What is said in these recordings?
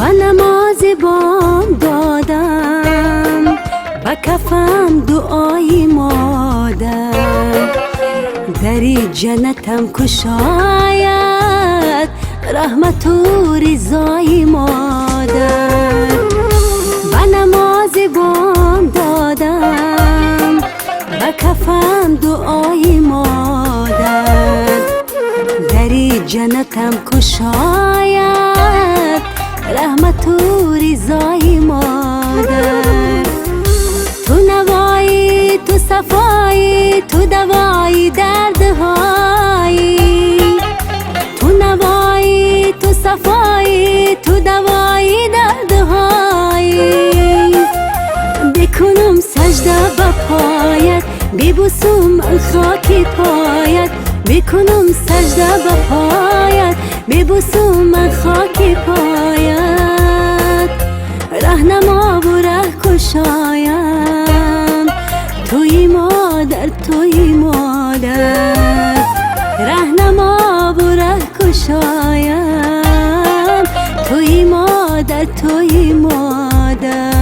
و نماز بام دادم و کفم دعای مادر. دری جنتم کشاید رحمت و رضای مادر. و نماز بام دادم و کفم دعای مادر. دری جنتم کشاید رحمت و رضای مادر. تو نوایی، تو صفایی، تو دوایی دردهایی. تو نوایی، تو صفایی، تو دوایی دردهایی. بکنم سجده به پایت، ببوسم من خاک پایت. بکنم سجده به پایت، ببوسم من خاک پایت. رهنما و ره کشایم، توی مادر، توی مادر. رهنما و ره کشایم، توی مادر، توی مادر.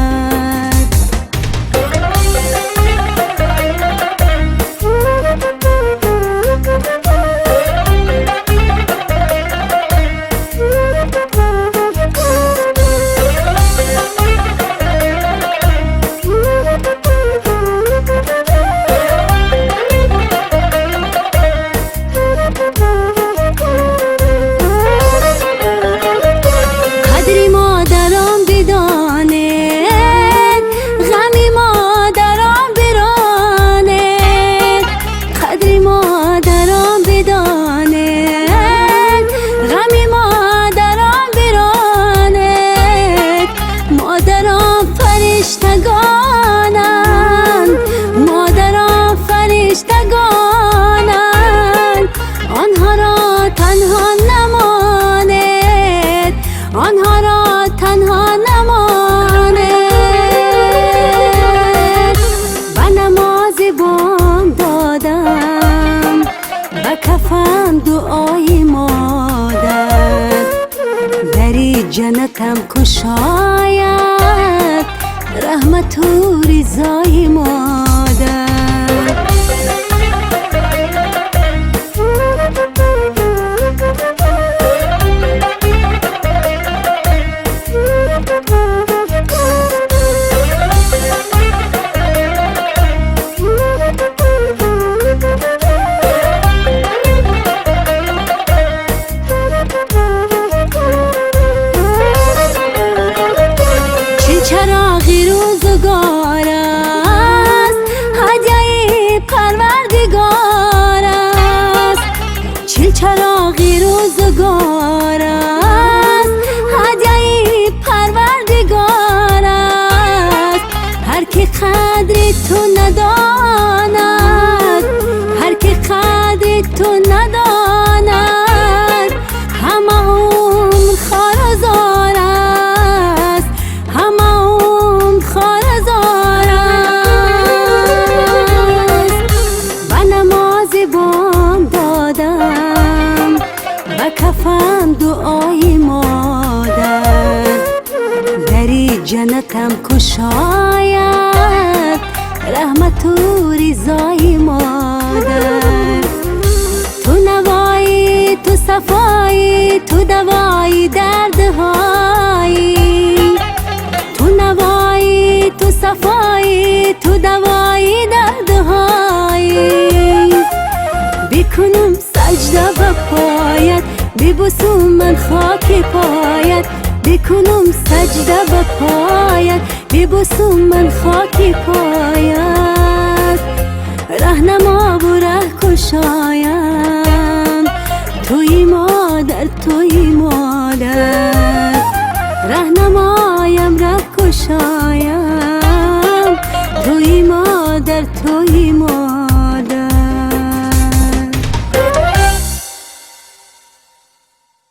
فرشتگانند آنها را تنها نماند، آنها را تنها نماند. و نماز بام دادم و کفم دعای مادر. دری جنتم کشاید رحمت و رضای مادر. چراغی روزگار است، هدیه پروردگار است. چیل چراغی روزگار است، هدیه پروردگار است. هر که قدر تو نداند، هر که قدر تو نداند، همه عمر خوار و زار است، همه عمر خوار و زار است. و نماز بام دادم و کفم دعای مادر. دری جنتم کشاید رحمت و رضای مادر. تو نوایی، تو صفایی، تو دوایی دردهایی. تو نوایی، تو صفایی، تو دوایی دردهایی. بکنم سجده به پایت، ببوسم من خاک پایت. بکنم سجده به پایت، ببوسم من خاک پایت. رهنما و ره کشایم، توی مادر، توی مادر. رهنمایم ره کشایم.